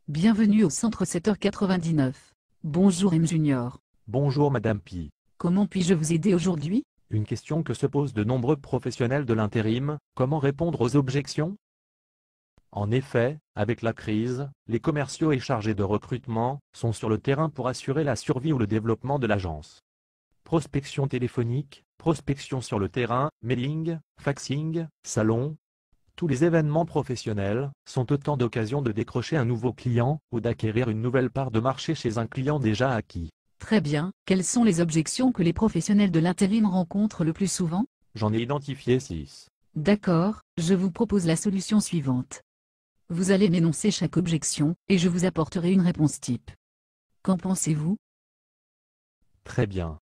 Bienvenue au centre 7h99. Bonjour M Junior. Bonjour Madame Pi. Comment puis-je vous aider aujourd'hui? Une question que se posent de nombreux professionnels de l'intérim, comment répondre aux objections? En effet, avec la crise, les commerciaux et chargés de recrutement sont sur le terrain pour assurer la survie ou le développement de l'agence. Prospection téléphonique, prospection sur le terrain, mailing, faxing, salon. Tous les événements professionnels sont autant d'occasions de décrocher un nouveau client ou d'acquérir une nouvelle part de marché chez un client déjà acquis. Très bien. Quelles sont les objections que les professionnels de l'intérim rencontrent le plus souvent? J'en ai identifié 6. D'accord, je vous propose la solution suivante. Vous allez m'énoncer chaque objection, et je vous apporterai une réponse type. Qu'en pensez-vous? Très bien.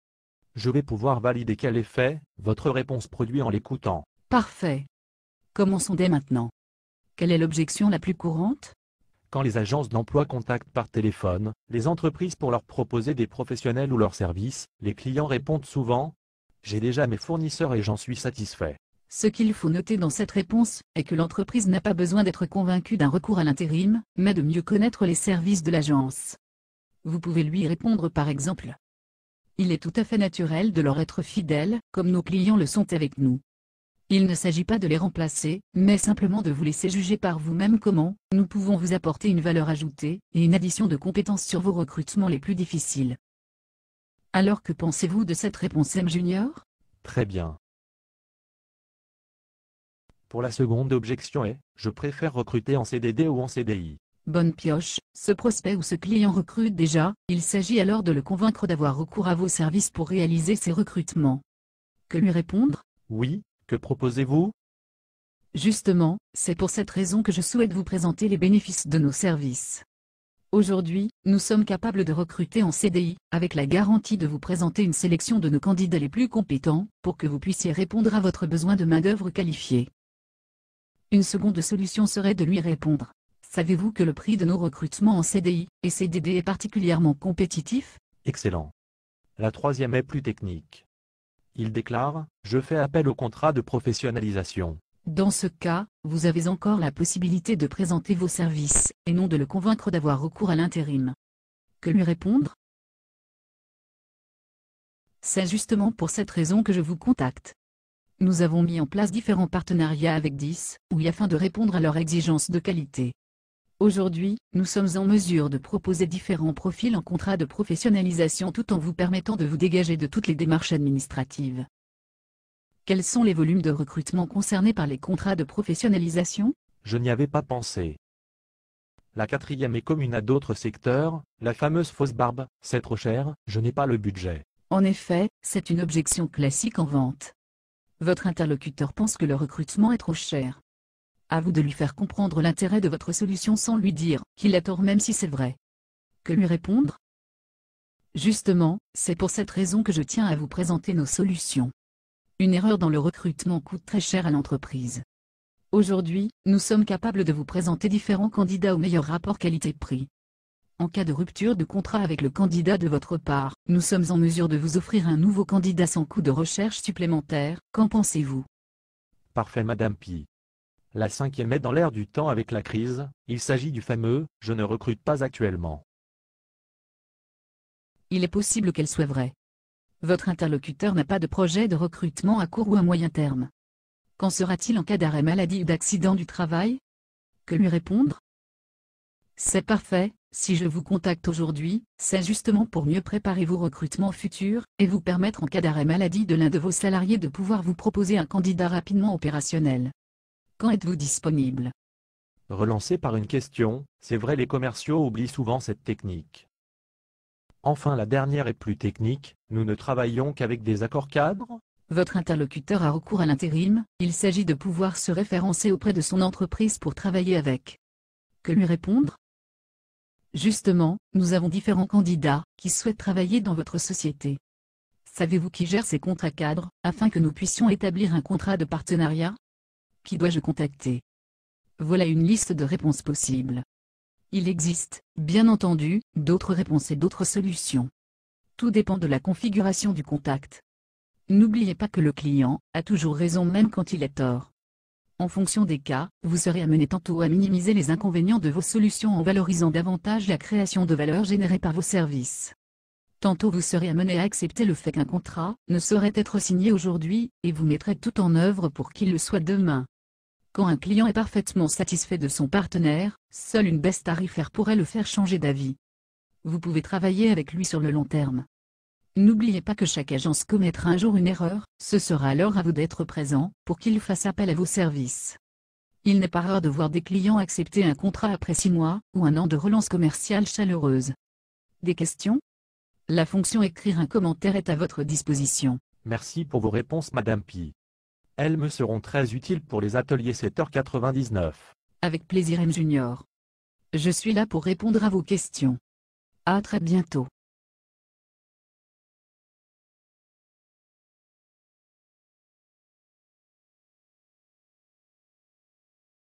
Je vais pouvoir valider quel effet votre réponse produit en l'écoutant. Parfait. Commençons dès maintenant. Quelle est l'objection la plus courante? Quand les agences d'emploi contactent par téléphone les entreprises pour leur proposer des professionnels ou leurs services, les clients répondent souvent « J'ai déjà mes fournisseurs et j'en suis satisfait ». Ce qu'il faut noter dans cette réponse est que l'entreprise n'a pas besoin d'être convaincue d'un recours à l'intérim, mais de mieux connaître les services de l'agence. Vous pouvez lui répondre par exemple. Il est tout à fait naturel de leur être fidèle, comme nos clients le sont avec nous. Il ne s'agit pas de les remplacer, mais simplement de vous laisser juger par vous-même comment nous pouvons vous apporter une valeur ajoutée et une addition de compétences sur vos recrutements les plus difficiles. Alors que pensez-vous de cette réponse M Junior? Très bien. Pour la seconde objection est « Je préfère recruter en CDD ou en CDI ». Bonne pioche, ce prospect ou ce client recrute déjà, il s'agit alors de le convaincre d'avoir recours à vos services pour réaliser ses recrutements. Que lui répondre? Oui, que proposez-vous? Justement, c'est pour cette raison que je souhaite vous présenter les bénéfices de nos services. Aujourd'hui, nous sommes capables de recruter en CDI, avec la garantie de vous présenter une sélection de nos candidats les plus compétents, pour que vous puissiez répondre à votre besoin de main-d'œuvre qualifiée. Une seconde solution serait de lui répondre. Savez-vous que le prix de nos recrutements en CDI et CDD est particulièrement compétitif? Excellent. La troisième est plus technique. Il déclare « Je fais appel au contrat de professionnalisation ». Dans ce cas, vous avez encore la possibilité de présenter vos services, et non de le convaincre d'avoir recours à l'intérim. Que lui répondre? C'est justement pour cette raison que je vous contacte. Nous avons mis en place différents partenariats avec 10 oui afin de répondre à leurs exigences de qualité. Aujourd'hui, nous sommes en mesure de proposer différents profils en contrat de professionnalisation tout en vous permettant de vous dégager de toutes les démarches administratives. Quels sont les volumes de recrutement concernés par les contrats de professionnalisation? Je n'y avais pas pensé. La quatrième est commune à d'autres secteurs, la fameuse fausse barbe, c'est trop cher, je n'ai pas le budget. En effet, c'est une objection classique en vente. Votre interlocuteur pense que le recrutement est trop cher. À vous de lui faire comprendre l'intérêt de votre solution sans lui dire qu'il a tort même si c'est vrai. Que lui répondre? Justement, c'est pour cette raison que je tiens à vous présenter nos solutions. Une erreur dans le recrutement coûte très cher à l'entreprise. Aujourd'hui, nous sommes capables de vous présenter différents candidats au meilleur rapport qualité-prix. En cas de rupture de contrat avec le candidat de votre part, nous sommes en mesure de vous offrir un nouveau candidat sans coût de recherche supplémentaire. Qu'en pensez-vous? Parfait Madame Pi. La cinquième est dans l'air du temps avec la crise, il s'agit du fameux « je ne recrute pas actuellement ». Il est possible qu'elle soit vraie. Votre interlocuteur n'a pas de projet de recrutement à court ou à moyen terme. Qu'en sera-t-il en cas d'arrêt maladie ou d'accident du travail? Que lui répondre? C'est parfait, si je vous contacte aujourd'hui, c'est justement pour mieux préparer vos recrutements futurs, et vous permettre en cas d'arrêt maladie de l'un de vos salariés de pouvoir vous proposer un candidat rapidement opérationnel. Quand êtes-vous disponible? Relancé par une question, c'est vrai les commerciaux oublient souvent cette technique. Enfin la dernière est plus technique, nous ne travaillons qu'avec des accords cadres? Votre interlocuteur a recours à l'intérim, il s'agit de pouvoir se référencer auprès de son entreprise pour travailler avec. Que lui répondre? Justement, nous avons différents candidats qui souhaitent travailler dans votre société. Savez-vous qui gère ces contrats cadres, afin que nous puissions établir un contrat de partenariat? Qui dois-je contacter? Voilà une liste de réponses possibles. Il existe, bien entendu, d'autres réponses et d'autres solutions. Tout dépend de la configuration du contact. N'oubliez pas que le client a toujours raison même quand il est tort. En fonction des cas, vous serez amené tantôt à minimiser les inconvénients de vos solutions en valorisant davantage la création de valeur générée par vos services. Tantôt vous serez amené à accepter le fait qu'un contrat ne saurait être signé aujourd'hui, et vous mettrez tout en œuvre pour qu'il le soit demain. Quand un client est parfaitement satisfait de son partenaire, seule une baisse tarifaire pourrait le faire changer d'avis. Vous pouvez travailler avec lui sur le long terme. N'oubliez pas que chaque agence commettra un jour une erreur, ce sera alors à vous d'être présent pour qu'il fasse appel à vos services. Il n'est pas rare de voir des clients accepter un contrat après 6 mois ou un an de relance commerciale chaleureuse. Des questions? La fonction écrire un commentaire est à votre disposition. Merci pour vos réponses Madame Pi. Elles me seront très utiles pour les ateliers 7h99. Avec plaisir M Junior. Je suis là pour répondre à vos questions. À très bientôt.